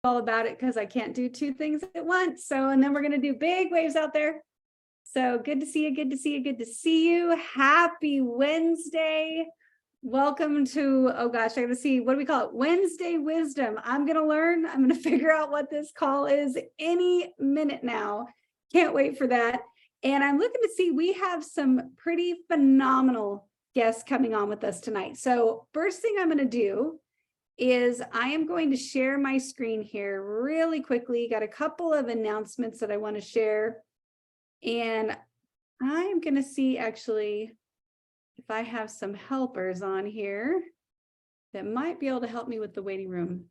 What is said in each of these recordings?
all about it because I can't do two things at once. So, and then we're going to do big waves out there. So good to see you. Good to see you. Good to see you. Happy Wednesday. Welcome to, oh gosh, I got to see, what do we call it? Wednesday Wisdom. I'm going to learn. I'm going to figure out what this call is any minute now. Can't wait for that. And I'm looking to see, we have some pretty phenomenal guests coming on with us tonight. So first thing I'm going to do is I am going to share my screen here really quickly. Got a couple of announcements that I want to share. And I'm going to see actually if I have some helpers on here that might be able to help me with the waiting room.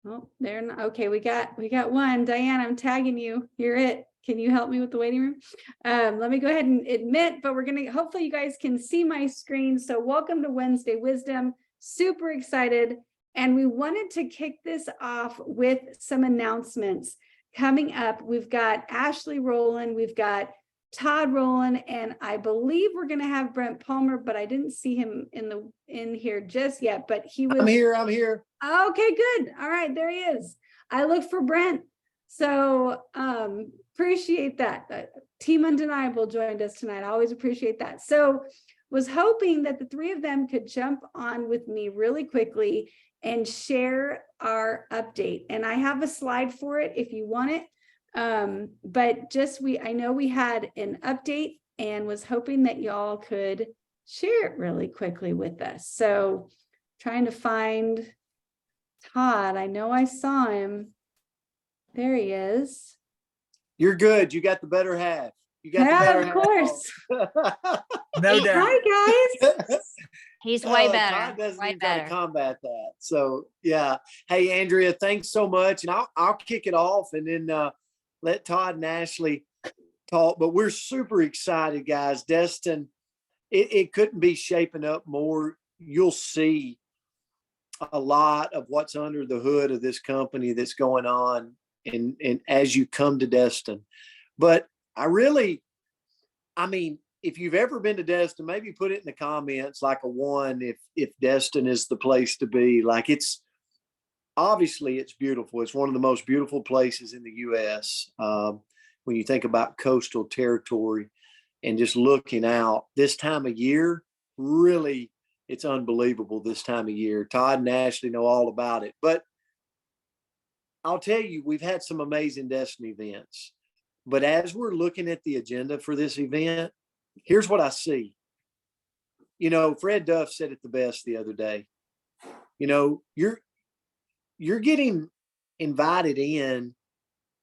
Oh, they're not. Okay, we got one. Diane, I'm tagging you. You're it. Can you help me with the waiting room? Let me go ahead and admit, but we're going to, hopefully you guys can see my screen. So welcome to Wednesday Wisdom. Super excited. And we wanted to kick this off with some announcements coming up. We've got Ashley Rowland, we've got Todd Rowland, and I believe we're going to have Brent Palmer, but I didn't see him in here just yet, but he was. I'm here. Okay, good. All right, there he is. I look for Brent. So appreciate that. Team Undeniable joined us tonight. I always appreciate that. So was hoping that the three of them could jump on with me really quickly and share our update. And I have a slide for it if you want it. But just I know we had an update and was hoping that y'all could share it really quickly with us. So trying to find Todd. I know I saw him. There he is. You're good. You got the better half. You got the better half. Of course. No doubt. Hi, guys. He's way better. Todd doesn't Way even try to better. combat that. So yeah. Hey, Andrea, thanks so much. And I'll kick it off and then let Todd and Ashley talk. But we're super excited, guys. Destin, it couldn't be shaping up more. You'll see a lot of what's under the hood of this company that's going on and as you come to Destin. But I mean, if you've ever been to Destin, maybe put it in the comments like a 1 if Destin is the place to be. Like it's beautiful. It's one of the most beautiful places in the U.S. When you think about coastal territory and just looking out this time of year, really, it's unbelievable this time of year. Todd and Ashley know all about it. But I'll tell you, we've had some amazing Destin events. But as we're looking at the agenda for this event, here's what I see. You know, Fred Duff said it the best the other day. You know, you're getting invited in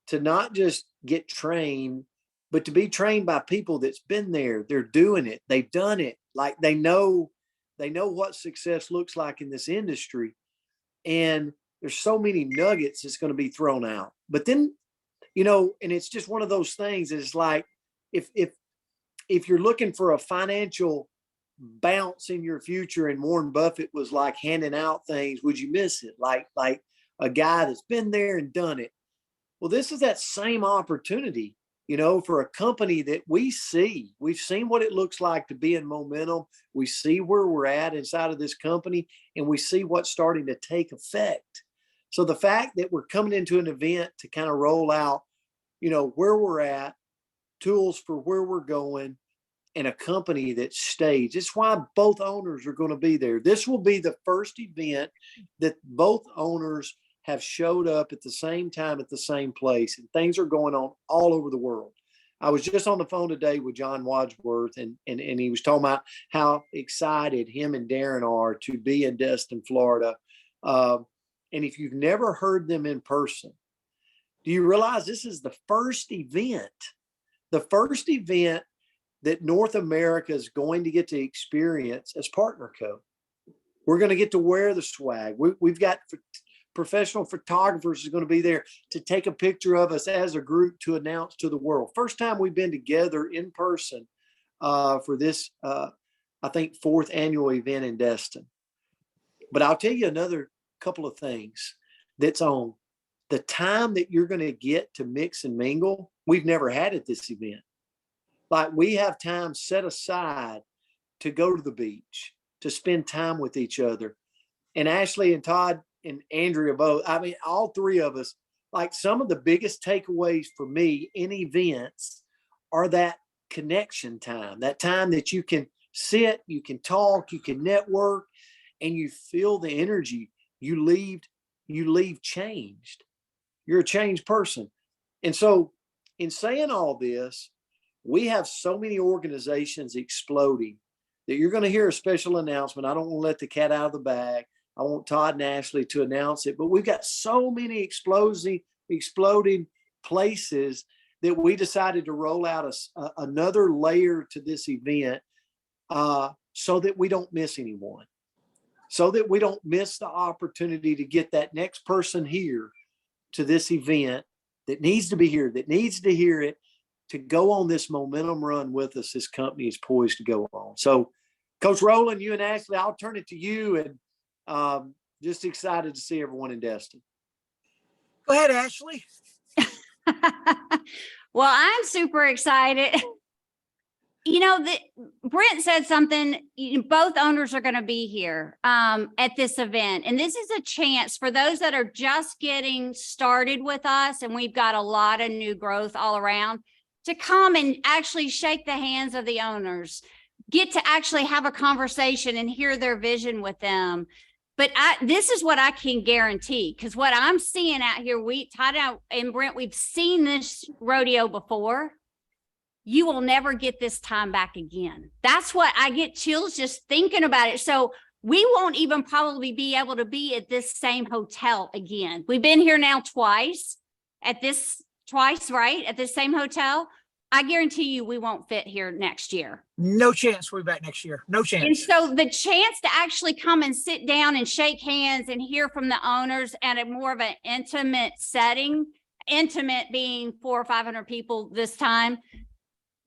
to not just get trained, but to be trained by people that's been there. They're doing it. They've done it. Like they know what success looks like in this industry. And there's so many nuggets that's going to be thrown out. But then, you know, and it's just one of those things. It's like, if you're looking for a financial bounce in your future and Warren Buffett was like handing out things, would you miss it? Like a guy that's been there and done it. Well, this is that same opportunity, you know, for a company that we've seen what it looks like to be in momentum. We see where we're at inside of this company and we see what's starting to take effect. So the fact that we're coming into an event to kind of roll out, you know, where we're at, tools for where we're going, and a company that stays. It's why both owners are going to be there. This will be the first event that both owners have showed up at the same time at the same place, and things are going on all over the world. I was just on the phone today with John Wadsworth, and he was talking about how excited him and Darren are to be in Destin, Florida. And if you've never heard them in person, do you realize this is the first event that North America is going to get to experience as Partner Co. We're going to get to wear the swag. We've got professional photographers are going to be there to take a picture of us as a group to announce to the world. First time we've been together in person for this, I think, 4th annual event in Destin. But I'll tell you another couple of things that's on the time that you're going to get to mix and mingle. We've never had at this event. Like we have time set aside to go to the beach, to spend time with each other. And Ashley and Todd and Andrea both, I mean, all three of us, like some of the biggest takeaways for me in events are that connection time, that time that you can sit, you can talk, you can network, and you feel the energy. You leave changed. You're a changed person. And so in saying all this, we have so many organizations exploding that you're going to hear a special announcement. I don't want to let the cat out of the bag. I want Todd and Ashley to announce it, but we've got so many exploding places that we decided to roll out another layer to this event so that we don't miss anyone, so that we don't miss the opportunity to get that next person here to this event that needs to be here, that needs to hear it, to go on this momentum run with us. This company is poised to go on. So Coach Rowland, you and Ashley, I'll turn it to you, and just excited to see everyone in Destin. Go ahead, Ashley. Well, I'm super excited. You know, Brent said something, both owners are going to be here at this event. And this is a chance for those that are just getting started with us, and we've got a lot of new growth all around, to come and actually shake the hands of the owners, get to actually have a conversation and hear their vision with them. But this is what I can guarantee, because what I'm seeing out here, Todd and Brent, we've seen this rodeo before. You will never get this time back again. That's what I get chills just thinking about it. So we won't even probably be able to be at this same hotel again. We've been here now twice, right? At this same hotel. I guarantee you we won't fit here next year. No chance we'll be back next year. No chance. And so the chance to actually come and sit down and shake hands and hear from the owners at a more of an intimate setting, intimate being 400 or 500 people this time,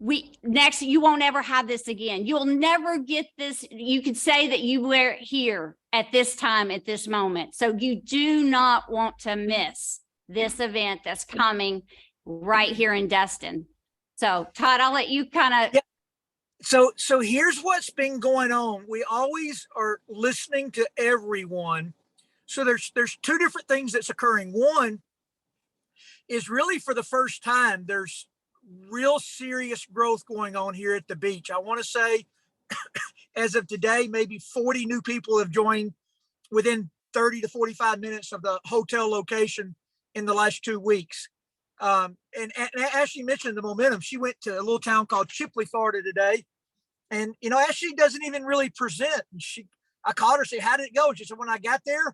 you won't ever have this again. You'll never get this. You could say that you were here at this time, at this moment. So you do not want to miss this event that's coming right here in Destin. So Todd, I'll let you kind of. So here's what's been going on. We always are listening to everyone. So there's two different things that's occurring. One is really for the first time, there's real serious growth going on here at the beach. I want to say as of today, maybe 40 new people have joined within 30 to 45 minutes of the hotel location in the last 2 weeks. And Ashley mentioned the momentum. She went to a little town called Chipley, Florida today. And, you know, Ashley doesn't even really present. And I called her, said, how did it go? She said, when I got there,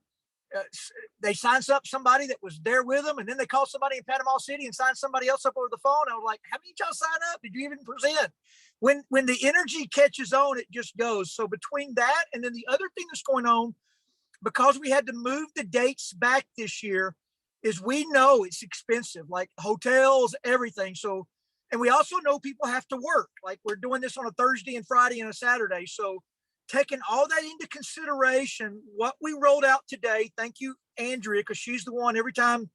they signed up somebody that was there with them. And then they called somebody in Panama City and signed somebody else up over the phone. I was like, how many of y'all sign up? Did you even present? When the energy catches on, it just goes. So between that and then the other thing that's going on, because we had to move the dates back this year, is we know it's expensive, like hotels, everything. So, and we also know people have to work. Like we're doing this on a Thursday and Friday and a Saturday. So taking all that into consideration, what we rolled out today, thank you, Andrea, because she's the one, every time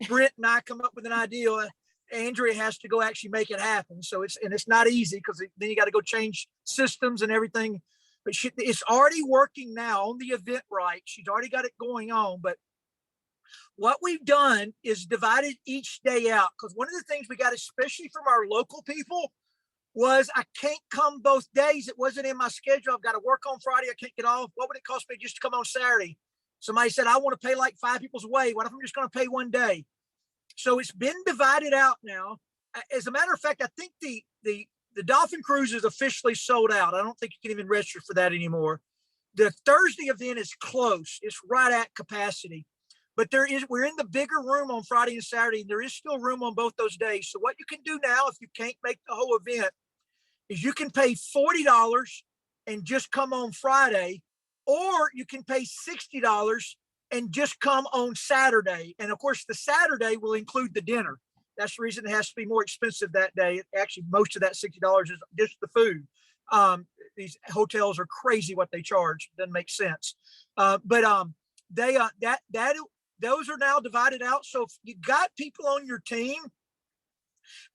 Brent and I come up with an idea, Andrea has to go actually make it happen. So it's not easy, because then you got to go change systems and everything. But it's already working now on the Eventbrite. She's already got it going on. But what we've done is divided each day out, because one of the things we got, especially from our local people, was I can't come both days. It wasn't in my schedule. I've got to work on Friday. I can't get off. What would it cost me just to come on Saturday? Somebody said, I want to pay like 5 people's way. What if I'm just going to pay one day? So it's been divided out now. As a matter of fact, I think the Dolphin Cruise is officially sold out. I don't think you can even register for that anymore. The Thursday event is close. It's right at capacity. But we're in the bigger room on Friday and Saturday, and there is still room on both those days. So what you can do now, if you can't make the whole event, is you can pay $40 and just come on Friday, or you can pay $60 and just come on Saturday. And of course, the Saturday will include the dinner. That's the reason it has to be more expensive that day. Actually, most of that $60 is just the food. These hotels are crazy what they charge. Doesn't make sense. Those are now divided out. So if you got people on your team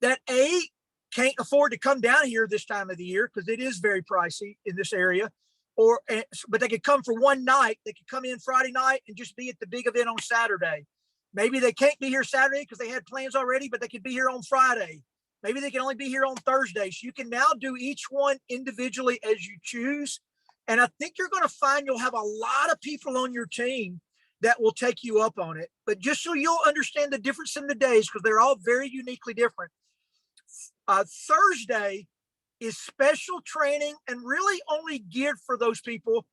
that can't afford to come down here this time of the year, because it is very pricey in this area, but they could come for one night. They could come in Friday night and just be at the big event on Saturday. Maybe they can't be here Saturday because they had plans already, but they could be here on Friday. Maybe they can only be here on Thursday. So you can now do each one individually as you choose. And I think you're going to find you'll have a lot of people on your team that will take you up on it. But just so you'll understand the difference in the days, because they're all very uniquely different. Thursday is special training and really only geared for those people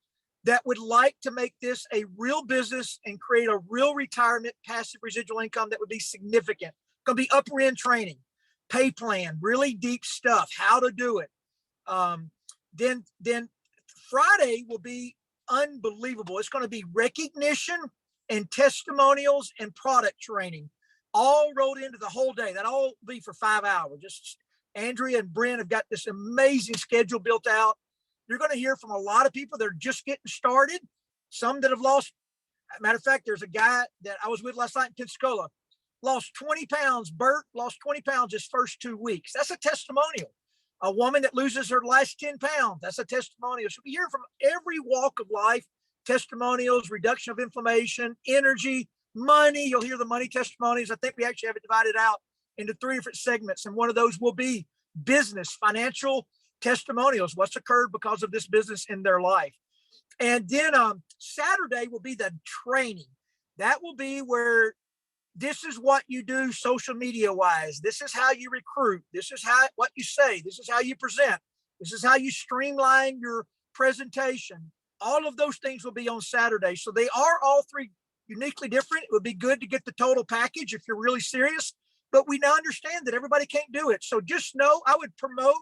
that would like to make this a real business and create a real retirement passive residual income that would be significant. Going to be upper end training, pay plan, really deep stuff, how to do it. Then Friday will be unbelievable. It's going to be recognition and testimonials and product training all rolled into the whole day. That'll all be for 5 hours. Just Andrea and Brent have got this amazing schedule built out. You're going to hear from a lot of people that are just getting started, some that have lost. Matter of fact, there's a guy that I was with last night in Pensacola, lost 20 pounds. Bert lost 20 pounds his first 2 weeks. That's a testimonial. A woman that loses her last 10 pounds. That's a testimonial. So we hear from every walk of life, testimonials, reduction of inflammation, energy, money. You'll hear the money testimonies. I think we actually have it divided out into 3 different segments. And one of those will be business, financial testimonials, what's occurred because of this business in their life. And then Saturday will be the training. That will be where this is what you do social media wise. This is how you recruit. This is what you say. This is how you present. This is how you streamline your presentation. All of those things will be on Saturday. So they are all 3 uniquely different. It would be good to get the total package if you're really serious, but we now understand that everybody can't do it. So just know I would promote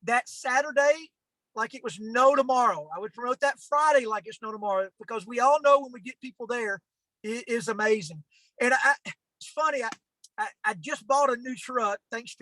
that Saturday like it was no tomorrow. I would promote that Friday like it's no tomorrow, because we all know when we get people there, it is amazing. And it's funny. I just bought a new truck thanks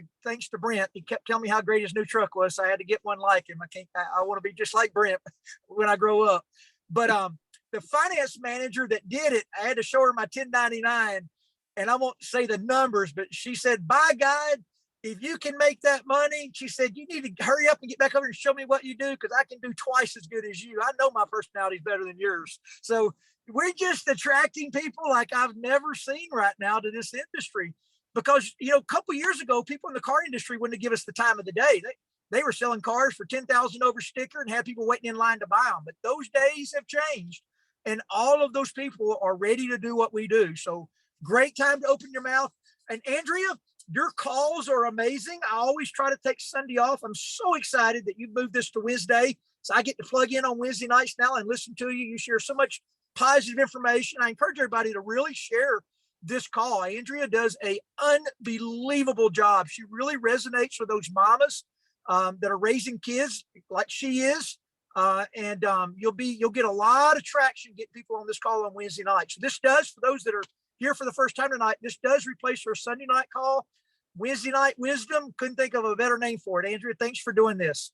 to Brent. He kept telling me how great his new truck was. So I had to get one like him. I want to be just like Brent when I grow up. But the finance manager that did it, I had to show her my 1099, and I won't say the numbers, but she said, by God, if you can make that money, she said, you need to hurry up and get back over and show me what you do, because I can do twice as good as you. I know my personality is better than yours. So we're just attracting people like I've never seen right now to this industry, because, a couple of years ago, people in the car industry wouldn't give us the time of the day. They were selling cars for 10,000 over sticker and had people waiting in line to buy them. But those days have changed, and all of those people are ready to do what we do. So great time to open your mouth. And Andrea, your calls are amazing. I always try to take Sunday off. I'm so excited that you moved this to Wednesday. So I get to plug in on Wednesday nights now and listen to you. You share so much positive information. I encourage everybody to really share this call. Andrea does an unbelievable job. She really resonates with those mamas that are raising kids like she is. And you'll get a lot of traction getting people on this call on Wednesday night. So this does, for those that are here for the first time tonight, this does replace our Sunday night call. Wednesday night wisdom. Couldn't think of a better name for it. Andrea, thanks for doing this.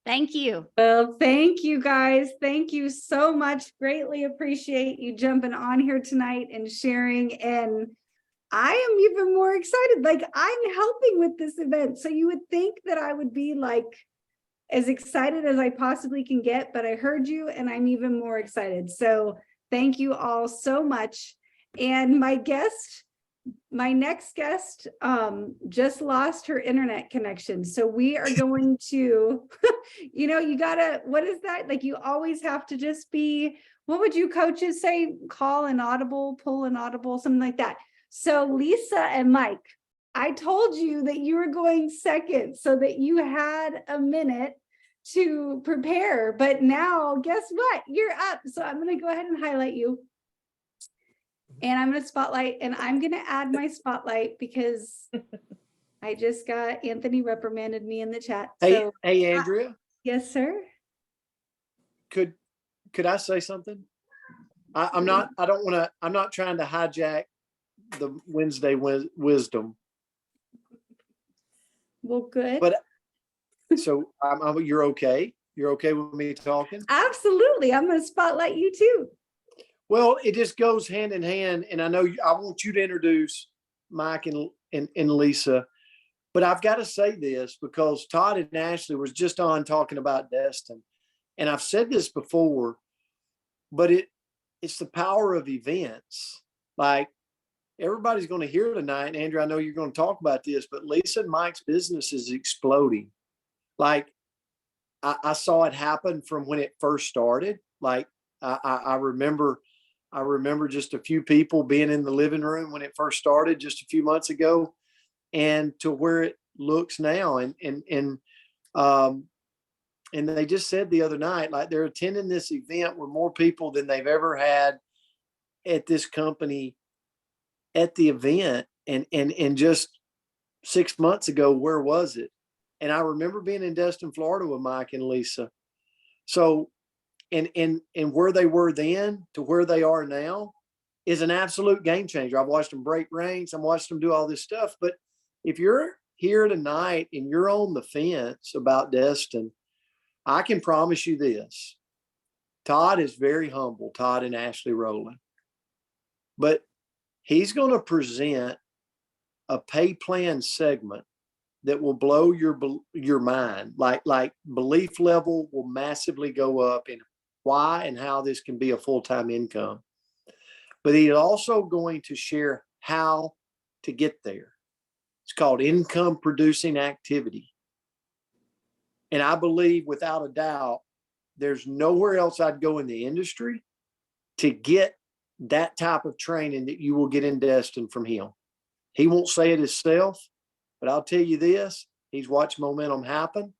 Thank you. Well, thank you guys. Thank you so much. Greatly appreciate you jumping on here tonight and sharing. And I am even more excited. Like, I'm helping with this event. So you would think that I would be like as excited as I possibly can get, but I heard you and I'm even more excited. So thank you all so much. And my next guest just lost her internet connection. So we are going to, you gotta, what is that? Like, you always have to just be, what would you coaches say? Call an audible, pull an audible, something like that. So Lisa and Mike, I told you that you were going second so that you had a minute to prepare, but now guess what? You're up. So I'm going to go ahead and highlight you. And I'm going to spotlight, and I'm going to add my spotlight because I just got Anthony reprimanded me in the chat. So, hey, Andrea. Yes, sir. Could I say something? I'm not trying to hijack the Wednesday wisdom. Well, good. But so you're okay. You're okay with me talking? Absolutely. I'm going to spotlight you too. Well, it just goes hand in hand. And I know I want you to introduce Mike and Lisa, but I've got to say this because Todd and Ashley was just on talking about Destin. And I've said this before, but it's the power of events. Like, everybody's going to hear tonight. And Andrew, I know you're going to talk about this, but Lisa and Mike's business is exploding. Like, I saw it happen from when it first started. Like, I remember just a few people being in the living room when it first started just a few months ago, and to where it looks now. And they just said the other night, like, they're attending this event with more people than they've ever had at this company at the event. And just 6 months ago, where was it? And I remember being in Destin, Florida with Mike and Lisa. So, and where they were then to where they are now is an absolute game changer. I've watched them break ranks. I've watched them do all this stuff. But if you're here tonight and you're on the fence about Destin, I can promise you this. Todd is very humble, Todd and Ashley Rowland. But he's going to present a pay plan segment that will blow your mind. Like belief level will massively go up in why and how this can be a full-time income. But he's also going to share how to get there. It's called income producing activity. And I believe without a doubt, there's nowhere else I'd go in the industry to get that type of training that you will get in Destin from him. He won't say it himself, but I'll tell you this, he's watched momentum happen.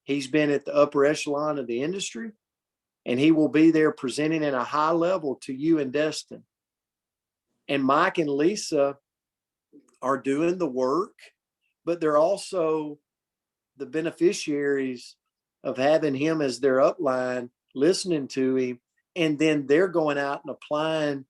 He's been at the upper echelon of the industry, and he will be there presenting at a high level to you in Destin. And Mike and Lisa are doing the work, but they're also the beneficiaries of having him as their upline, listening to him, and then they're going out and applying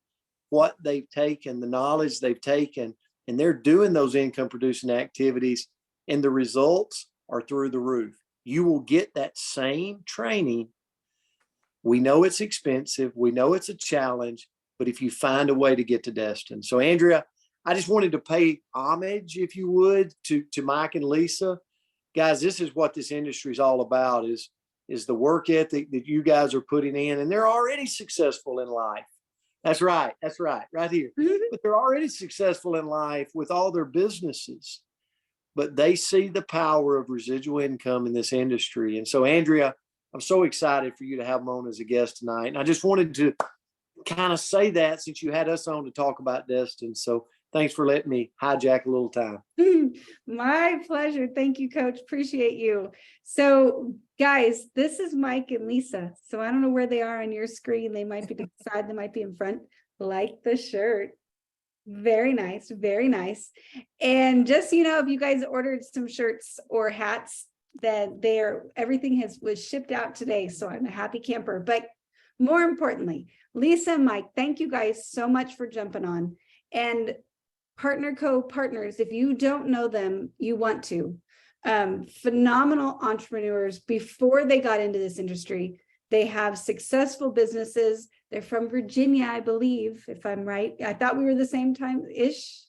what they've taken, the knowledge they've taken, and they're doing those income producing activities, and the results are through the roof. You will get that same training. We know it's expensive. We know it's a challenge, but if you find a way to get to Destin. So Andrea, I just wanted to pay homage, if you would, to Mike and Lisa. Guys, this is what this industry is all about, is the work ethic that you guys are putting in, and they're already successful in life. That's right, right here. But they're already successful in life with all their businesses, but they see the power of residual income in this industry. And so, Andrea, I'm so excited for you to have them on as a guest tonight. And I just wanted to kind of say that since you had us on to talk about Destin. So thanks for letting me hijack a little time. My pleasure. Thank you, Coach. Appreciate you. So guys, this is Mike and Lisa. So I don't know where they are on your screen. They might be to the side, they might be in front. Like the shirt. Very nice. Very nice. And just, you know, if you guys ordered some shirts or hats, that everything was shipped out today. So I'm a happy camper. But more importantly, Lisa and Mike, thank you guys so much for jumping on. And Partner Co partners, if you don't know them, you want to. Phenomenal entrepreneurs before they got into this industry. They have successful businesses. They're from Virginia, I believe, if I'm right. I thought we were the same time-ish.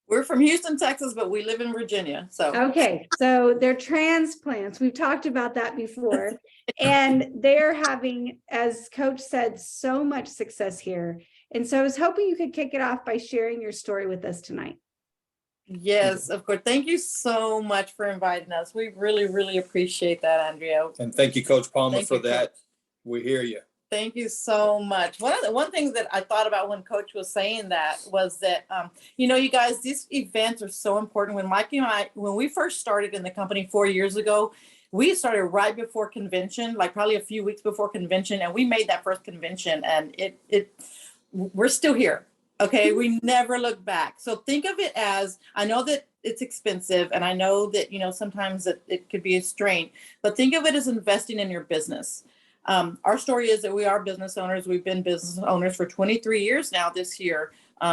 We're from Houston, Texas, but we live in Virginia. So okay, so they're transplants. We've talked about that before. And they're having, as Coach said, so much success here. And so I was hoping you could kick it off by sharing your story with us tonight. yes, of course. Thank you so much for inviting us. We really, really appreciate that, Andrea. And thank you, Coach Palmer, Thank for you, that. Coach. We hear you. Thank you so much. One thing that I thought about when Coach was saying that was that, you know, you guys, these events are so important. When Mike and I, when we first started in the company 4 years ago, we started right before convention, like probably a few weeks before convention, and we made that first convention, and we're still here. Okay, we never look back. So think of it as, I know that it's expensive, and I know that, you know, sometimes it could be a strain, but think of it as investing in your business. Our story is that we are business owners. We've been business owners for 23 years now this year.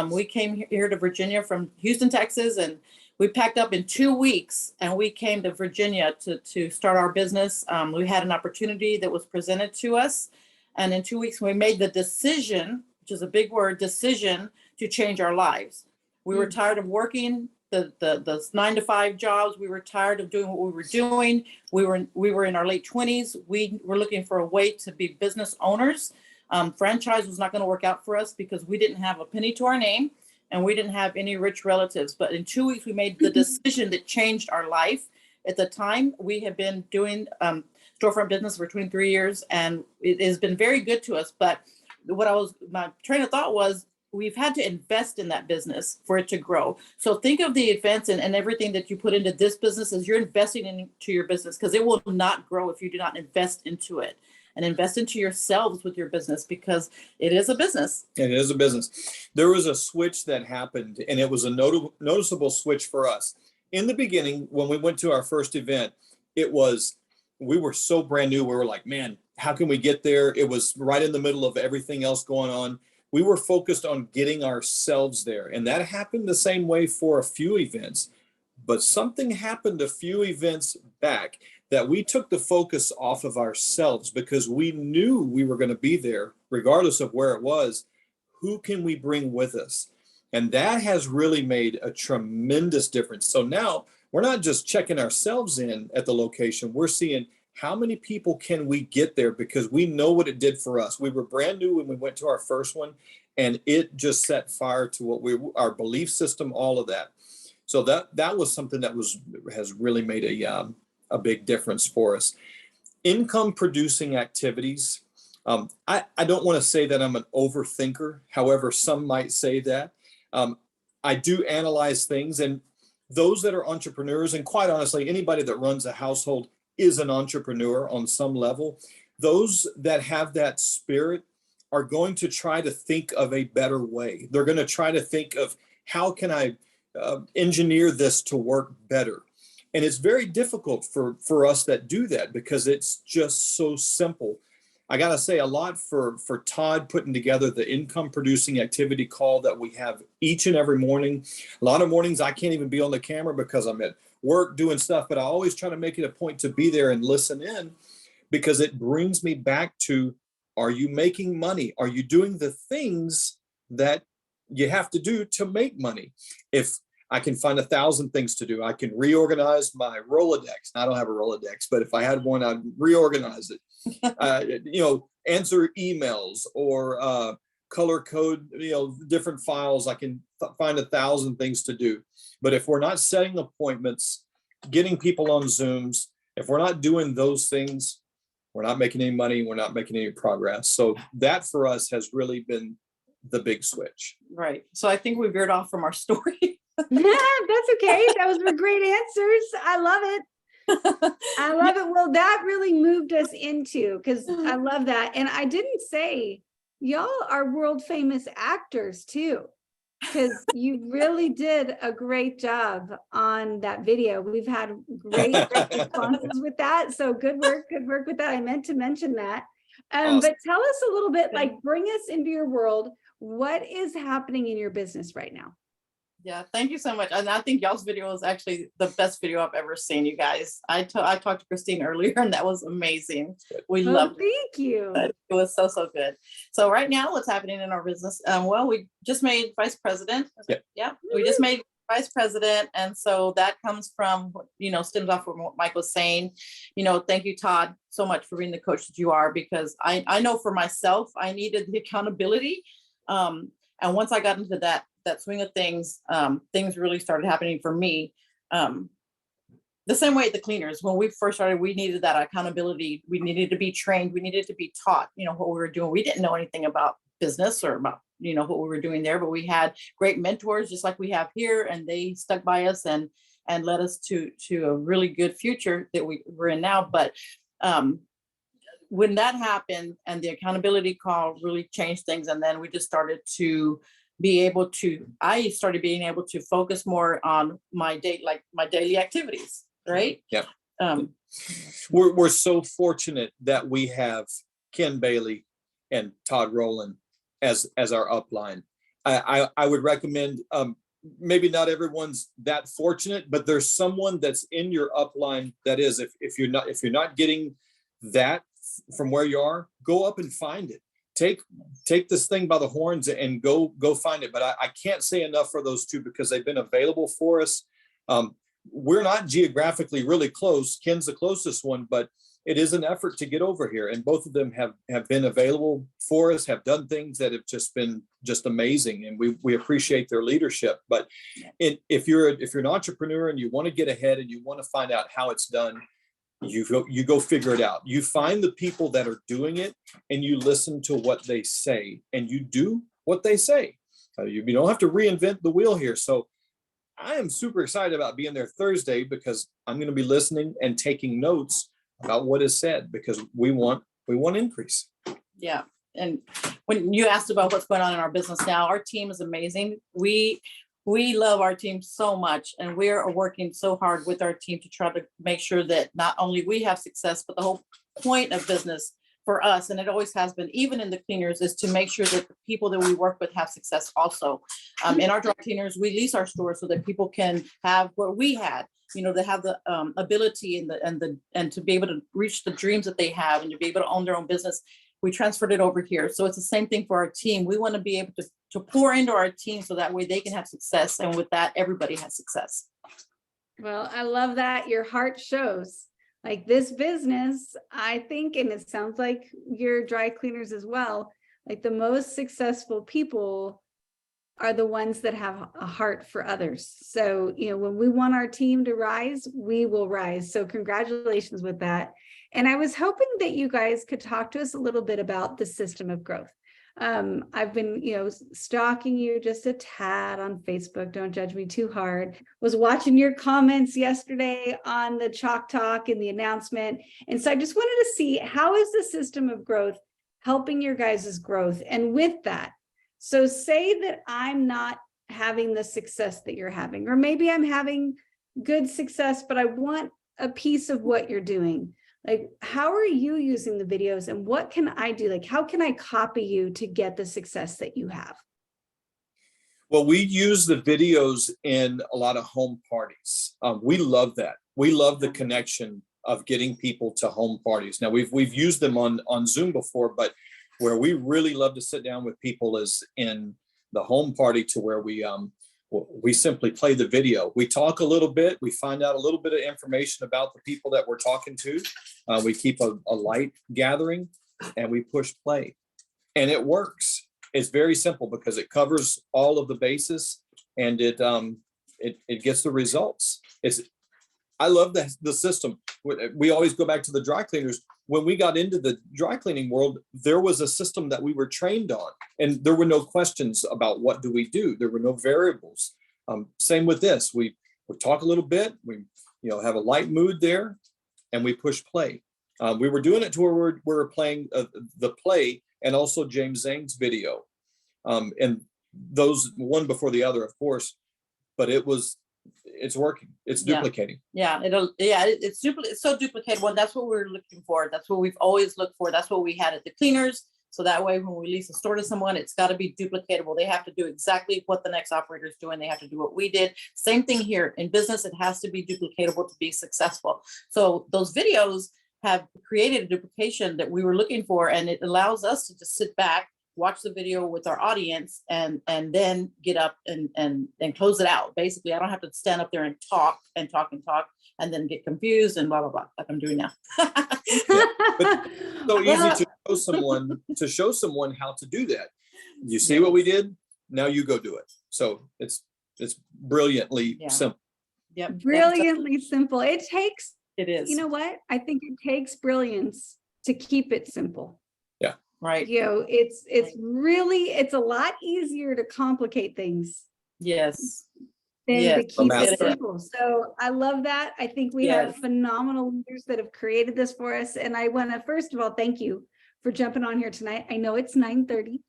We came here to Virginia from Houston, Texas, and we packed up in 2 weeks and we came to Virginia to start our business. We had an opportunity that was presented to us. And in 2 weeks, we made the decision, which is a big word, decision, to change our lives. We were tired of working the 9 to 5 jobs. We were tired of doing what we were doing. We were in our late 20s. We were looking for a way to be business owners. Franchise was not going to work out for us because we didn't have a penny to our name and we didn't have any rich relatives. But in 2 weeks, we made the decision that changed our life. At the time, we had been doing storefront business for 23 years, and it has been very good to us. But my train of thought was, we've had to invest in that business for it to grow. So think of the events and everything that you put into this business as you're investing into your business, because it will not grow if you do not invest into it and invest into yourselves with your business, because it is a business. It is a business. There was a switch that happened, and it was a noticeable switch for us. In the beginning, when we went to our first event, we were so brand new. We were like, man, how can we get there? It was right in the middle of everything else going on. We were focused on getting ourselves there. And that happened the same way for a few events. But something happened a few events back that we took the focus off of ourselves, because we knew we were going to be there regardless of where it was. Who can we bring with us? And that has really made a tremendous difference. So now we're not just checking ourselves in at the location. We're seeing how many people can we get there, because we know what it did for us. We were brand new when we went to our first one, and it just set fire to our belief system, all of that. So that was something that has really made a big difference for us. Income producing activities. I don't want to say that I'm an overthinker. However, some might say that. I do analyze things, and those that are entrepreneurs, and quite honestly, anybody that runs a household is an entrepreneur on some level. Those that have that spirit are going to try to think of a better way. They're going to try to think of, how can I engineer this to work better? And it's very difficult for us that do that, because it's just so simple. I got to say a lot for Todd putting together the income producing activity call that we have each and every morning. A lot of mornings I can't even be on the camera because I'm at work doing stuff, but I always try to make it a point to be there and listen in, because it brings me back to, are you making money? Are you doing the things that you have to do to make money? If I can find 1,000 things to do, I can reorganize my Rolodex. I don't have a Rolodex, but if I had one, I'd reorganize it. Answer emails or color code, different files. I can find 1,000 things to do. But if we're not setting appointments, getting people on Zooms, if we're not doing those things, we're not making any money. We're not making any progress. So that for us has really been the big switch. Right. So I think we veered off from our story. Yeah, that's okay. Those were great answers. I love it. I love it. Well, that really moved us into, because I love that. And I didn't say, y'all are world famous actors too, because you really did a great job on that video. We've had great responses with that. So good work with that. I meant to mention that. Awesome. But tell us a little bit, like, bring us into your world. What is happening in your business right now? Yeah, thank you so much. And I think y'all's video is actually the best video I've ever seen, you guys. I talked to Christine earlier, and that was amazing. We loved it. Thank you. It was so good. So right now, what's happening in our business? Well, we just made vice president. Yeah, we just made vice president. And so that comes from, stems off from what Mike was saying. Thank you, Todd, so much for being the coach that you are, because I know for myself, I needed the accountability. And once I got into that swing of things, things really started happening for me. The same way at the cleaners, when we first started, we needed that accountability. We needed to be trained. We needed to be taught, what we were doing. We didn't know anything about business or about, what we were doing there, but we had great mentors just like we have here, and they stuck by us and led us to a really good future that we're in now. But when that happened and the accountability call really changed things, and then we just started to I started being able to focus more on my daily activities, right? Yeah. We're so fortunate that we have Ken Bailey and Todd Rowland as our upline. I would recommend, maybe not everyone's that fortunate, but there's someone that's in your upline that is, if you're not getting that from where you are, go up and find it. take this thing by the horns and go find it. But I can't say enough for those two because they've been available for us. We're not geographically really close. Ken's the closest one, but it is an effort to get over here. And both of them have been available for us, have done things that have just been just amazing. And we appreciate their leadership. But if you're an entrepreneur and you want to get ahead and you want to find out how it's done, you go figure it out. You find the people that are doing it and you listen to what they say and you do what they say. You don't have to reinvent the wheel here. So I am super excited about being there Thursday because I'm going to be listening and taking notes about what is said because we want increase. Yeah. And when you asked about what's going on in our business now, our team is amazing. We love our team so much, and we are working so hard with our team to try to make sure that not only we have success, but the whole point of business for us, and it always has been, even in the cleaners, is to make sure that the people that we work with have success also. In our dry cleaners, we lease our stores so that people can have what we had, to have the ability and to be able to reach the dreams that they have and to be able to own their own business. We transferred it over here. So it's the same thing for our team. We want to be able to pour into our team so that way they can have success. And with that, everybody has success. Well, I love that your heart shows. Like this business, I think, and it sounds like your dry cleaners as well, like the most successful people are the ones that have a heart for others. So, when we want our team to rise, we will rise. So congratulations with that. And I was hoping that you guys could talk to us a little bit about the system of growth. I've been, stalking you just a tad on Facebook. Don't judge me too hard. Was watching your comments yesterday on the Chalk Talk and the announcement. And so I just wanted to see, how is the system of growth helping your guys' growth? And with that, so say that I'm not having the success that you're having, or maybe I'm having good success, but I want a piece of what you're doing. Like, how are you using the videos and what can I do? Like, how can I copy you to get the success that you have? Well, we use the videos in a lot of home parties. We love that. We love the connection of getting people to home parties. Now we've used them on Zoom before, but where we really love to sit down with people is in the home party, to where we simply play the video. We talk a little bit. We find out a little bit of information about the people that we're talking to. We keep a light gathering and we push play, and it works. It's very simple because it covers all of the bases and it gets the results. I love the system. We always go back to the dry cleaners. When we got into the dry cleaning world, there was a system that we were trained on, and there were no questions about what do we do. There were no variables. Same with this. We talk a little bit. We have a light mood there, and we push play. We were doing it to where we were playing the play and also James Zhang's video, and those one before the other, of course. But it's working. It's duplicating. It's so duplicatable. That's what we're looking for. That's what we've always looked for. That's what we had at the cleaners. So that way, when we lease a store to someone, it's got to be duplicatable. They have to do exactly what the next operator is doing. They have to do what we did. Same thing here in business. It has to be duplicatable to be successful. So those videos have created a duplication that we were looking for, and it allows us to just sit back, watch the video with our audience, and then get up and close it out. Basically, I don't have to stand up there and talk and then get confused and blah, blah, blah, like I'm doing now. So easy to show someone how to do that. You see what we did? Now you go do it. So it's brilliantly simple. Yep. Brilliantly simple. It is. You know what? what? I think it takes brilliance to keep it simple. Yeah. Right. It's a lot easier to complicate things. Yes. Than to keep it Yes. simple. So I love that. I think we have phenomenal leaders that have created this for us. And I want to, first of all, thank you for jumping on here tonight. I know it's 9:30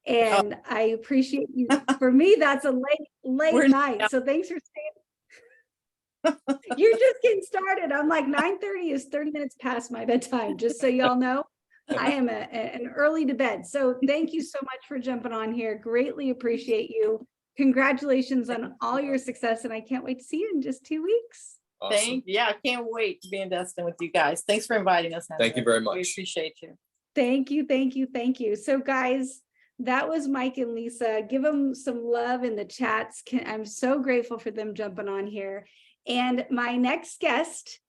and I appreciate you. For me, that's a late night. So thanks for staying. You're just getting started. I'm like 9:30 is 30 minutes past my bedtime, just so y'all know. I am an early to bed. So thank you so much for jumping on here. Greatly appreciate you. Congratulations on all your success. And I can't wait to see you in just 2 weeks. Awesome. I can't wait to be in Destin with you guys. Thanks for inviting us. Thank you very much. We appreciate you. Thank you, thank you, thank you. So guys, that was Mike and Lisa. Give them some love in the chats. I'm so grateful for them jumping on here. And my next guest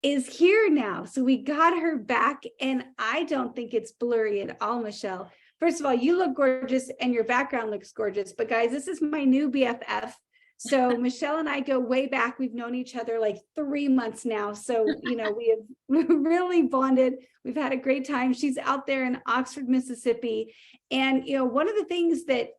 is here now. So we got her back, and I don't think it's blurry at all, Michele. First of all, you look gorgeous and your background looks gorgeous. But guys, this is my new BFF. So Michele and I go way back. We've known each other like 3 months now. So, we have really bonded. We've had a great time. She's out there in Oxford, Mississippi. And, one of the things that,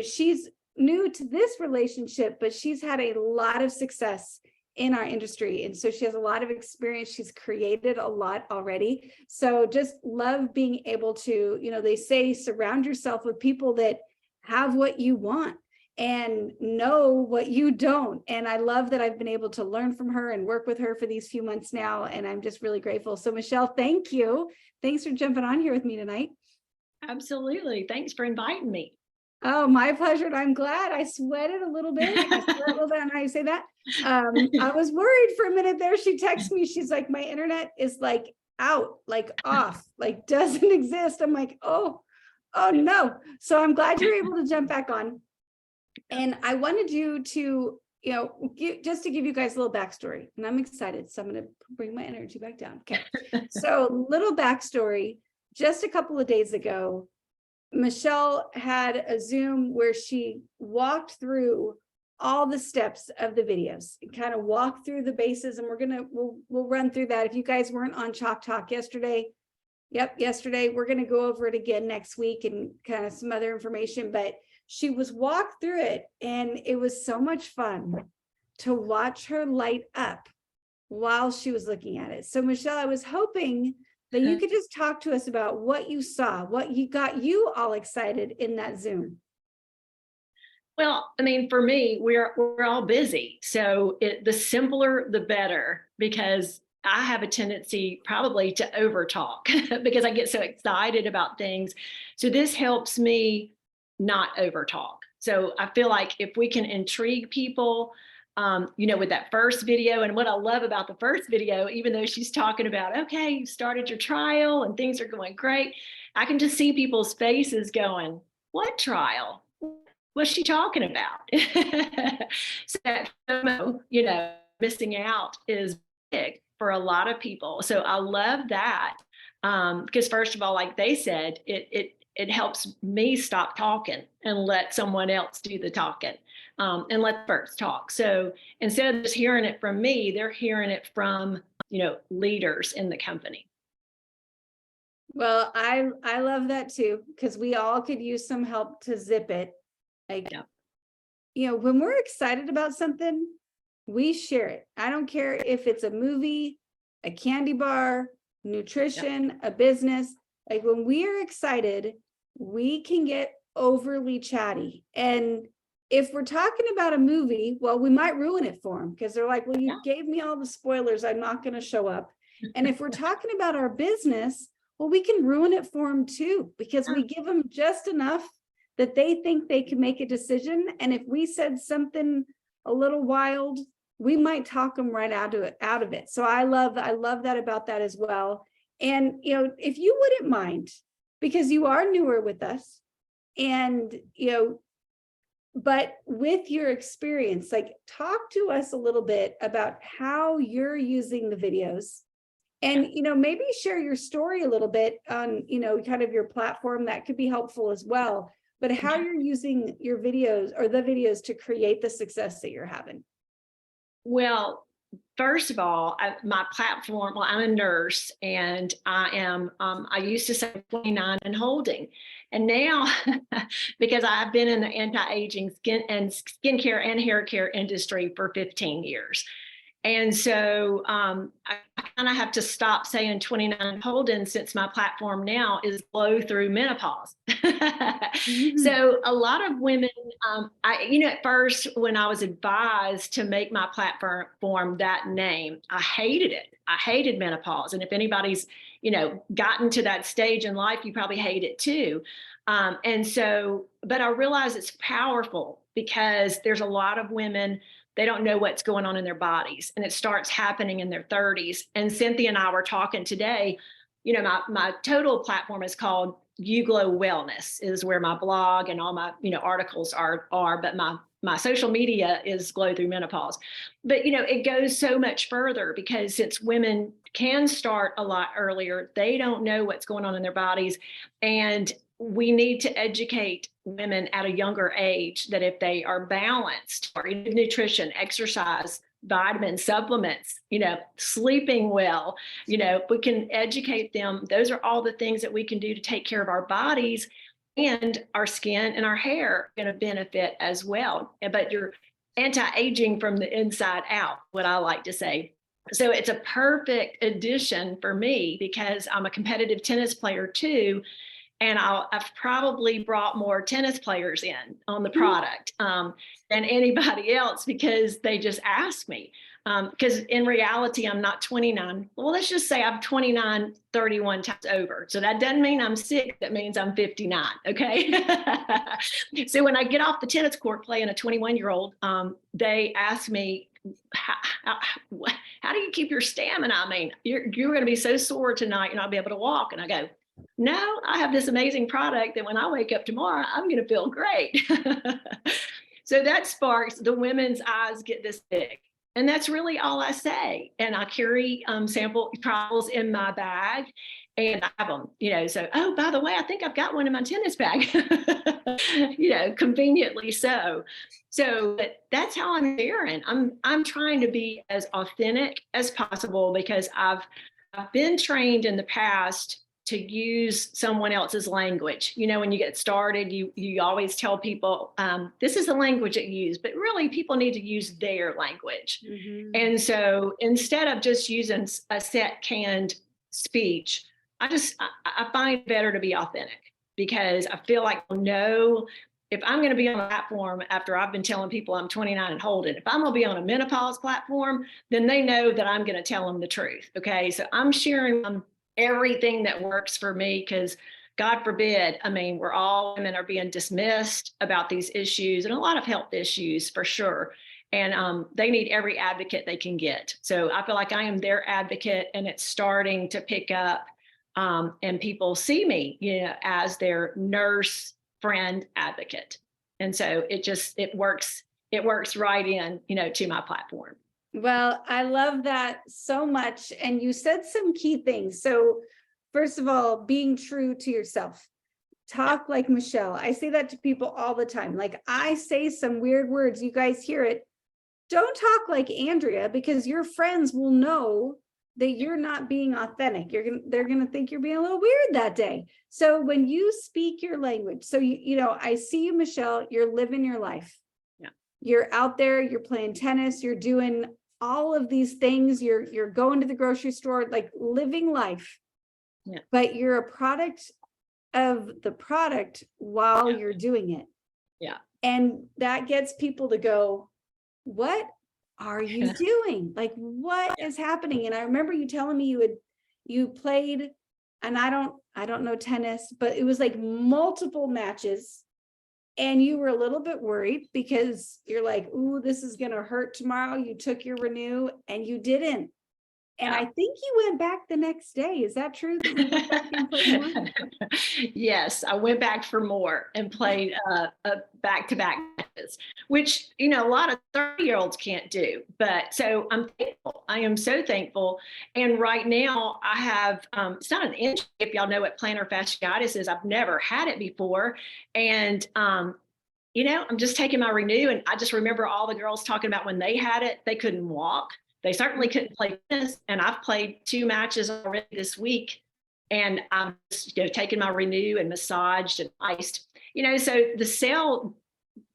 she's new to this relationship, but she's had a lot of success in our industry. And so she has a lot of experience. She's created a lot already. So just love being able to, they say, surround yourself with people that have what you want and know what you don't. And I love that I've been able to learn from her and work with her for these few months now. And I'm just really grateful. So Michele, thank you. Thanks for jumping on here with me tonight. Absolutely. Thanks for inviting me. Oh, my pleasure. And I'm glad. I sweated a little bit. I sweat a little bit on how you say that. I was worried for a minute there. She texted me. She's like, my internet is like out, like off, like doesn't exist. I'm like, oh no. So I'm glad you're able to jump back on. And I wanted you to, just to give you guys a little backstory. And I'm excited. So I'm going to bring my energy back down. Okay. So little backstory. Just a couple of days ago, Michele had a Zoom where she walked through all the steps of the videos, kind of walk through the bases, and we'll run through that. If you guys weren't on Chalk Talk yesterday, we're going to go over it again next week and kind of some other information, but she was walked through it, and it was so much fun to watch her light up while she was looking at it. So Michele, I was hoping that you could just talk to us about what you saw, what you got you all excited in that Zoom. Well, I mean, for me, we're all busy. So the simpler, the better, because I have a tendency probably to overtalk because I get so excited about things. So this helps me not overtalk. So I feel like if we can intrigue people, with that first video, and what I love about the first video, even though she's talking about, okay, you started your trial and things are going great, I can just see people's faces going, what trial? What's she talking about? So that FOMO, missing out is big for a lot of people. So I love that because first of all, like they said, it helps me stop talking and let someone else do the talking. And let the first talk. So instead of just hearing it from me, they're hearing it from, leaders in the company. Well, I love that too, because we all could use some help to zip it. Like, when we're excited about something, we share it. I don't care if it's a movie, a candy bar, nutrition, a business. Like when we are excited, we can get overly chatty. And if we're talking about a movie, well, we might ruin it for them because they're like, well, you gave me all the spoilers. I'm not going to show up. And if we're talking about our business, well, we can ruin it for them too, because we give them just enough that they think they can make a decision. And if we said something a little wild, we might talk them right out of it. So I love that about that as well. And, if you wouldn't mind, because you are newer with us and, but with your experience, like talk to us a little bit about how you're using the videos and, maybe share your story a little bit on, kind of your platform. That could be helpful as well, but how you're using your videos or the videos to create the success that you're having. Well, first of all, my platform, I'm a nurse and I am, I used to say 29 and holding. And now, because I've been in the anti-aging skincare and hair care industry for 15 years. And so I kind of have to stop saying 29 holding since my platform now is glow through menopause. So a lot of women, at first when I was advised to make my platform that name, I hated it. I hated menopause. And if anybody's, gotten to that stage in life, you probably hate it too. But I realize it's powerful because there's a lot of women, they don't know what's going on in their bodies and it starts happening in their 30s. And Cynthia and I were talking today, my total platform is called You Glow Wellness, is where my blog and all my, articles are, but my social media is Glow Through Menopause. But, it goes so much further, because since women can start a lot earlier, they don't know what's going on in their bodies. And we need to educate women at a younger age that if they are balanced, or nutrition, exercise, vitamins, supplements, sleeping well, we can educate them. Those are all the things that we can do to take care of our bodies, and our skin and our hair are going to benefit as well. But you're anti-aging from the inside out, what I like to say. So it's a perfect addition for me, because I'm a competitive tennis player too. And I've probably brought more tennis players in on the product than anybody else, because they just ask me. Because in reality, I'm not 29. Well, let's just say I'm 29, 31 times over. So that doesn't mean I'm sick. That means I'm 59. Okay. So when I get off the tennis court playing a 21-year-old, they ask me, how do you keep your stamina? I mean, you're going to be so sore tonight, you're not be able to walk. And I go, no, I have this amazing product that when I wake up tomorrow, I'm going to feel great. So that sparks the women's eyes get this big. And that's really all I say. And I carry sample trials in my bag, and I have them, so, oh, by the way, I think I've got one in my tennis bag, conveniently so. So that's how I'm sharing. I'm trying to be as authentic as possible, because I've been trained in the past to use someone else's language. When you get started, you always tell people, this is the language that you use, but really people need to use their language. Mm-hmm. And so instead of just using a set canned speech, I find it better to be authentic, because I feel like I'll know if I'm going to be on a platform after I've been telling people I'm 29 and holding. If I'm going to be on a menopause platform, then they know that I'm going to tell them the truth. Okay. So I'm sharing everything that works for me, because God forbid, we're all women are being dismissed about these issues, and a lot of health issues for sure. And they need every advocate they can get. So I feel like I am their advocate, and it's starting to pick up, and people see me, as their nurse friend advocate. And so it works right in, to my platform. Well, I love that so much. And you said some key things. So first of all, being true to yourself. Talk like Michele. I say that to people all the time. Like, I say some weird words, you guys hear it. Don't talk like Andrea, because your friends will know that you're not being authentic. They're going to think you're being a little weird that day. So when you speak your language, so I see you, Michele, you're living your life. Yeah. You're out there, you're playing tennis, you're doing all of these things, you're going to the grocery store, like living life. Yeah. But you're a product of the product while you're doing it. Yeah. And that gets people to go, what are you doing? Like, what is happening? And I remember you telling me you played, and I don't know tennis, but it was like multiple matches. And you were a little bit worried, because you're like, ooh, this is going to hurt tomorrow. You took your Renew and you didn't. And I think you went back the next day. Is that true? That you went back and played more? Yes, I went back for more and played back-to-back matches, which, a lot of 30-year-olds can't do. But so I'm thankful. I am so thankful. And right now I have, it's not an injury. If y'all know what plantar fasciitis is, I've never had it before. And, I'm just taking my Renew, and I just remember all the girls talking about when they had it, they couldn't walk. They certainly couldn't play tennis. And I've played 2 matches already this week, and I'm just, taking my Renew and massaged and iced, so the cell,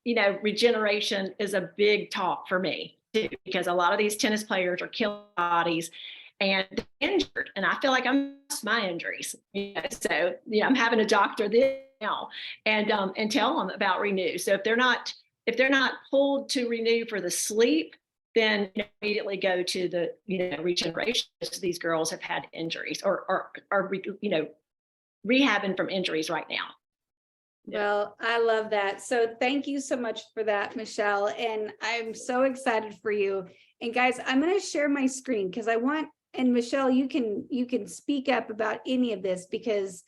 regeneration is a big talk for me too, because a lot of these tennis players are killing bodies and injured. And I feel like I'm my injuries, so, I'm having a doctor this now and tell them about Renew. So if they're not pulled to Renew for the sleep, then immediately go to the, regeneration. These girls have had injuries or are rehabbing from injuries right now. Well, I love that. So thank you so much for that, Michele. And I'm so excited for you. And guys, I'm going to share my screen, because I want and Michele, you can speak up about any of this because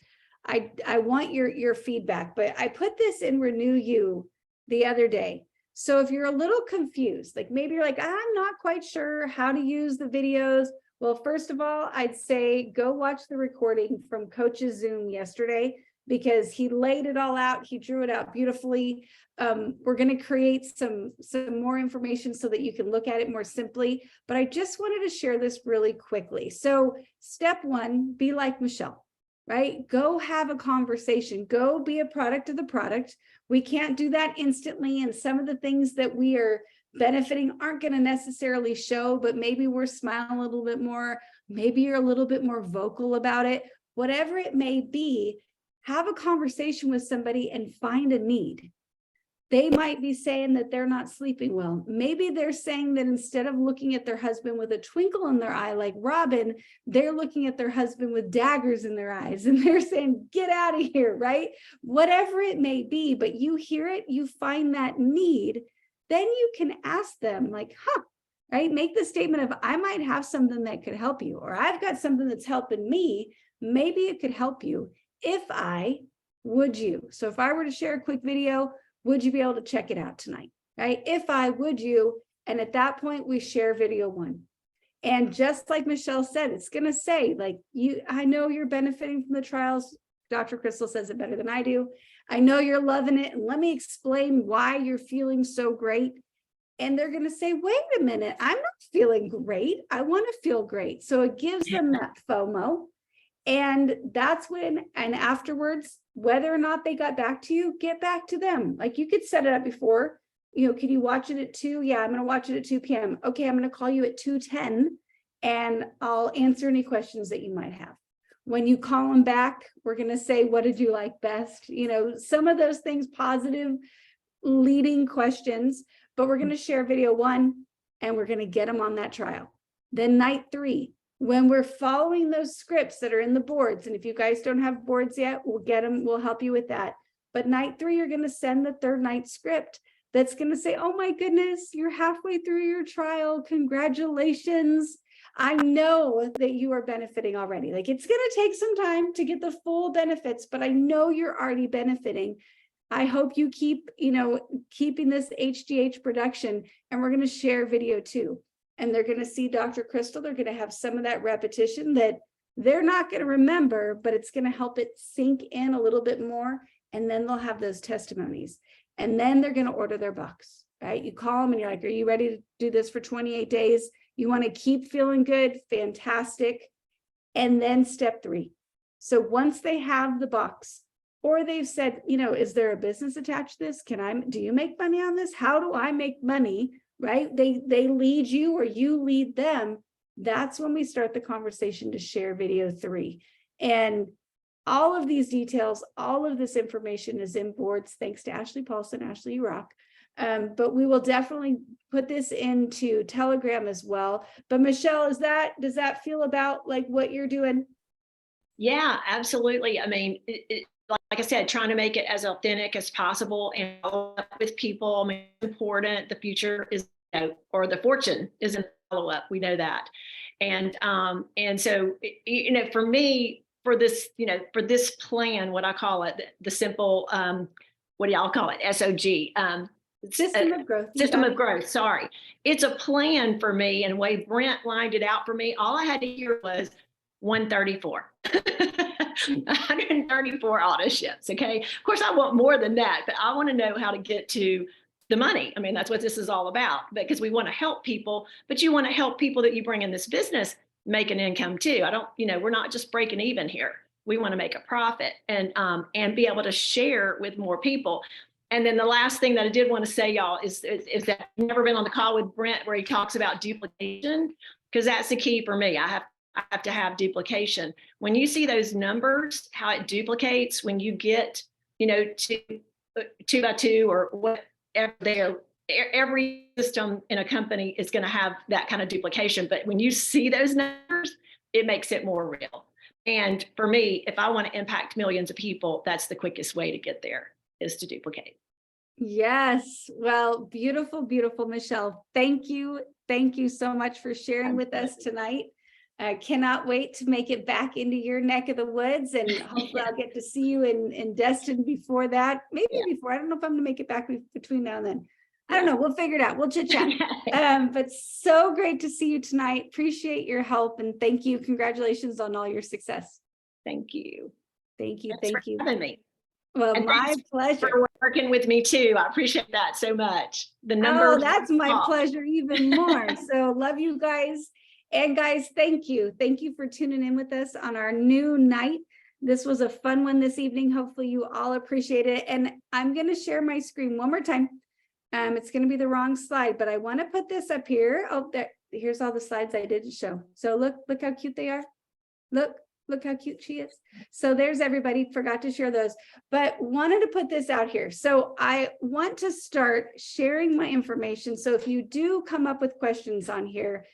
I want your feedback, but I put this in Renew You the other day. So if you're a little confused, like maybe you're like, I'm not quite sure how to use the videos. Well, first of all, I'd say go watch the recording from Coach's Zoom yesterday because he laid it all out. He drew it out beautifully. We're going to create some more information so that you can look at it more simply. But I just wanted to share this really quickly. So step one, be like Michele. Right? Go have a conversation, go be a product of the product. We can't do that instantly. And some of the things that we are benefiting aren't going to necessarily show, but maybe we're smiling a little bit more. Maybe you're a little bit more vocal about it. Whatever it may be, have a conversation with somebody and find a need. They might be saying that they're not sleeping well. Maybe they're saying that instead of looking at their husband with a twinkle in their eye like Robin, they're looking at their husband with daggers in their eyes and they're saying, get out of here, right? Whatever it may be, but you hear it, you find that need, then you can ask them like, right? Make the statement of, I might have something that could help you, or I've got something that's helping me. Maybe it could help you. If I, would you? So if I were to share a quick video, would you be able to check it out tonight, right? If I, would you? And at that point, we share video one. And just like Michele said, it's going to say like, I know you're benefiting from the trials. Dr. Crystal says it better than I do. I know you're loving it. And let me explain why you're feeling so great. And they're going to say, wait a minute, I'm not feeling great. I want to feel great. So it gives them that FOMO. And that's when, and afterwards, whether or not they got back to you, get back to them. Like you could set it up before, can you watch it at 2? Yeah, I'm going to watch it at 2 p.m. Okay, I'm going to call you at 2:10 and I'll answer any questions that you might have. When you call them back, we're going to say, what did you like best? Some of those things, positive leading questions, but we're going to share video one and we're going to get them on that trial. Then night 3. When we're following those scripts that are in the boards, and if you guys don't have boards yet, we'll get them, we'll help you with that. But night 3, you're going to send the third night script that's going to say, oh my goodness, you're halfway through your trial. Congratulations. I know that you are benefiting already. Like it's going to take some time to get the full benefits, but I know you're already benefiting. I hope you keep, keeping this HGH production, and we're going to share video 2. And they're going to see Dr. Crystal. They're going to have some of that repetition that they're not going to remember, but it's going to help it sink in a little bit more. And then they'll have those testimonies. And then they're going to order their bucks, right? You call them and you're like, are you ready to do this for 28 days? You want to keep feeling good? Fantastic. And then step 3. So once they have the bucks, or they've said, is there a business attached to this? Do you make money on this? How do I make money? Right? They lead you or you lead them. That's when we start the conversation to share video 3. And all of these details, all of this information is in boards. Thanks to Ashley Paulson. Ashley, you rock. But we will definitely put this into Telegram as well. But Michele, does that feel about like what you're doing? Yeah, absolutely. I mean, like I said, trying to make it as authentic as possible and follow up with people. I mean, it's important. The future is, or the fortune is in follow up. We know that. And so, for me, for this, for this plan, what I call it, the simple, what do y'all call it? SOG. System of growth. System of growth. Sorry. It's a plan for me. And the way Brent lined it out for me, all I had to hear was 134. 134 auto ships. Okay. Of course, I want more than that, but I want to know how to get to the money. I mean, that's what this is all about, because we want to help people, but you want to help people that you bring in this business make an income too. We're not just breaking even here. We want to make a profit and be able to share with more people. And then the last thing that I did want to say, y'all, is that I've never been on the call with Brent where he talks about duplication, because that's the key for me. I have to have duplication. When you see those numbers, how it duplicates when you get, 2 by 2 or whatever there, every system in a company is going to have that kind of duplication. But when you see those numbers, it makes it more real. And for me, if I want to impact millions of people, that's the quickest way to get there, is to duplicate. Yes. Well, beautiful, beautiful, Michele. Thank you. Thank you so much for sharing with us tonight. I cannot wait to make it back into your neck of the woods, and hopefully I'll get to see you in Destin before that. Maybe before. I don't know if I'm going to make it back between now and then. I don't know. We'll figure it out. We'll chit chat. But so great to see you tonight. Appreciate your help, and thank you. Congratulations on all your success. Thank you. Thank you. Thanks Thank for you. having me. Well, And my thanks pleasure. for working with me too. I appreciate that so much. The Oh, numbers. that's my off. pleasure even more. So love you guys. And guys, thank you. Thank you for tuning in with us on our new night. This was a fun one this evening. Hopefully you all appreciate it. And I'm going to share my screen one more time. It's going to be the wrong slide, but I want to put this up here. Oh, here's all the slides I didn't show. So look how cute they are. Look how cute she is. So there's everybody. Forgot to share those, but wanted to put this out here. So I want to start sharing my information. So if you do come up with questions on here,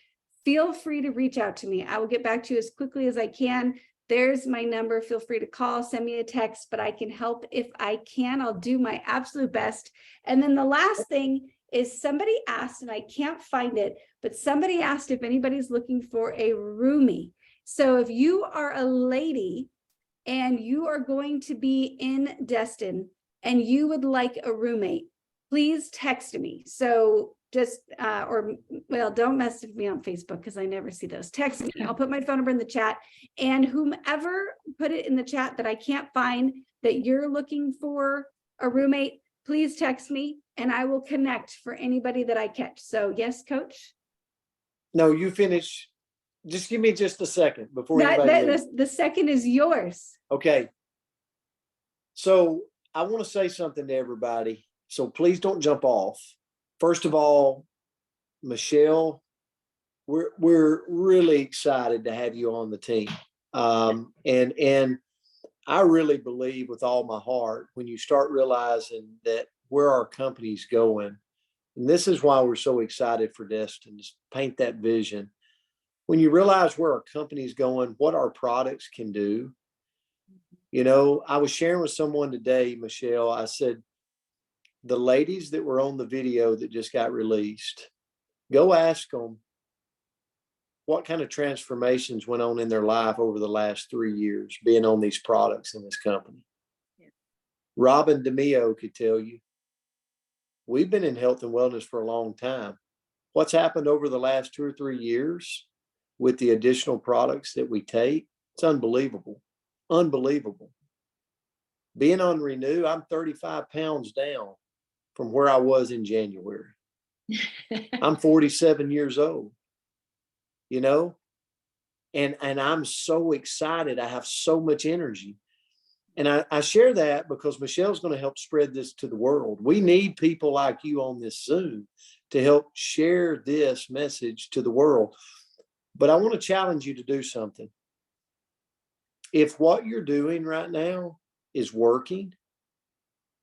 feel free to reach out to me. I will get back to you as quickly as I can. There's my number. Feel free to call, send me a text, but I can help if I can. I'll do my absolute best. And then the last thing is somebody asked, and I can't find it, but somebody asked if anybody's looking for a roomie. So if you are a lady and you are going to be in Destin and you would like a roommate, please text me. So just, don't message me on Facebook because I never see those. Text me. I'll put my phone number in the chat, and whomever put it in the chat that I can't find that you're looking for a roommate, please text me and I will connect for anybody that I catch. So yes, Coach? No, you finish. Just give me just a second before anybody leaves. The second is yours. Okay. So I want to say something to everybody. So please don't jump off. First of all, Michele, we're really excited to have you on the team. And I really believe with all my heart when you start realizing that where our company's going, and this is why we're so excited for Destin, just paint that vision. When you realize where our company's going, what our products can do. You know, I was sharing with someone today, Michele, I said, the ladies that were on the video that just got released, go ask them what kind of transformations went on in their life over the last 3 years being on these products in this company. Yeah. Robin DeMio could tell you, we've been in health and wellness for a long time. What's happened over the last 2 or 3 years with the additional products that we take, it's unbelievable, unbelievable. Being on Renew, I'm 35 pounds down from where I was in January. I'm 47 years old, you know, and I'm so excited. I have so much energy. And I share that because Michele's going to help spread this to the world. We need people like you on this Zoom to help share this message to the world. But I want to challenge you to do something. If what you're doing right now is working,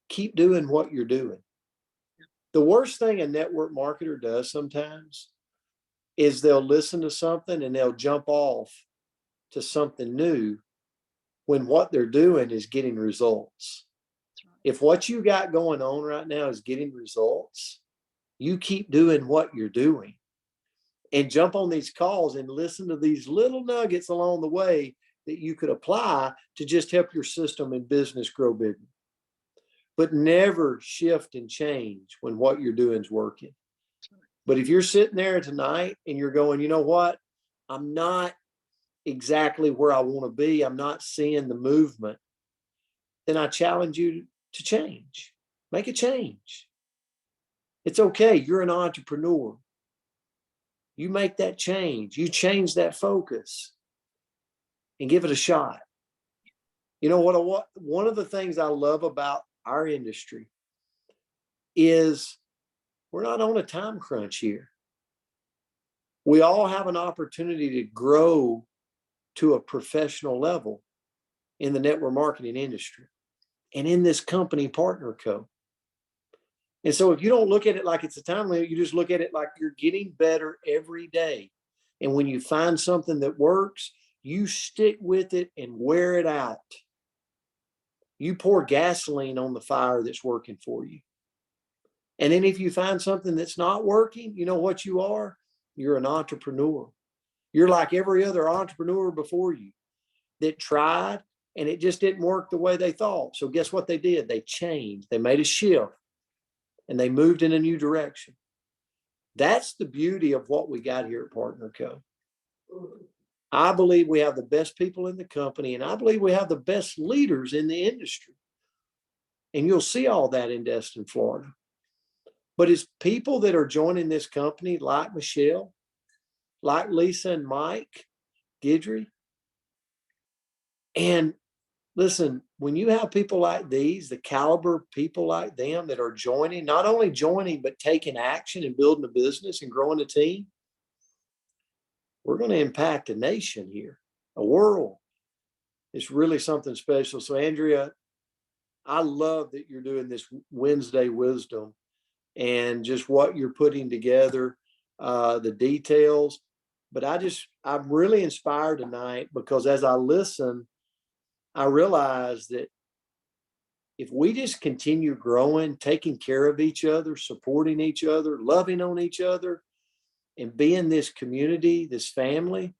keep doing what you're doing. The worst thing a network marketer does sometimes is they'll listen to something and they'll jump off to something new when what they're doing is getting results. If what you got going on right now is getting results, you keep doing what you're doing and jump on these calls and listen to these little nuggets along the way that you could apply to just help your system and business grow bigger. But never shift and change when what you're doing is working. But if you're sitting there tonight and you're going, you know what, I'm not exactly where I want to be, I'm not seeing the movement, then I challenge you to change. Make a change. It's okay. You're an entrepreneur. You make that change. You change that focus and give it a shot. You know what? One of the things I love about our industry is we're not on a time crunch here. We all have an opportunity to grow to a professional level in the network marketing industry and in this company Partner Co. And so if you don't look at it like it's a time limit, you just look at it like you're getting better every day. And when you find something that works, you stick with it and wear it out. You pour gasoline on the fire that's working for you. And then if you find something that's not working, you know what you are? You're an entrepreneur. You're like every other entrepreneur before you that tried and it just didn't work the way they thought. So guess what they did? They changed, they made a shift, and they moved in a new direction. That's the beauty of what we got here at Partner Co. I believe we have the best people in the company, and I believe we have the best leaders in the industry. And you'll see all that in Destin, Florida. But it's people that are joining this company like Michele, like Lisa and Mike, Guidry. And listen, when you have people like these, the caliber of people like them that are joining, not only joining, but taking action and building a business and growing a team, we're going to impact a nation here, a world. It's really something special. So Andrea, I love that you're doing this Wednesday Wisdom and just what you're putting together, the details. But I'm really inspired tonight because as I listen, I realize that if we just continue growing, taking care of each other, supporting each other, loving on each other, and being this community, this family,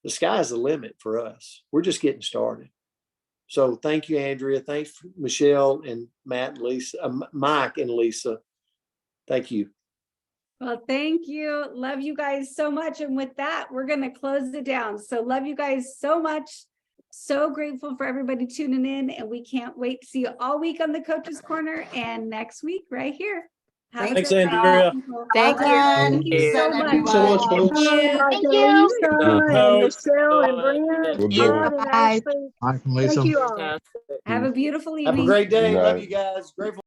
the sky's the limit for us. We're just getting started. So thank you, Andrea. Thanks, Michele and Matt and Lisa, Mike and Lisa. Thank you. Well, thank you. Love you guys so much. And with that, we're going to close it down. So love you guys so much. So grateful for everybody tuning in, and we can't wait to see you all week on the Coach's Corner and next week right here. Have a Thanks, good night, Andrea. people. Thank you. Thank you so Good, much. Thanks so much, folks. Thank you. And Michele and Brent, Good Todd deal. and Ashley. Mike and Thank Lisa. you all. Have a beautiful Have a evening. great day. You Love guys. you guys. Grateful.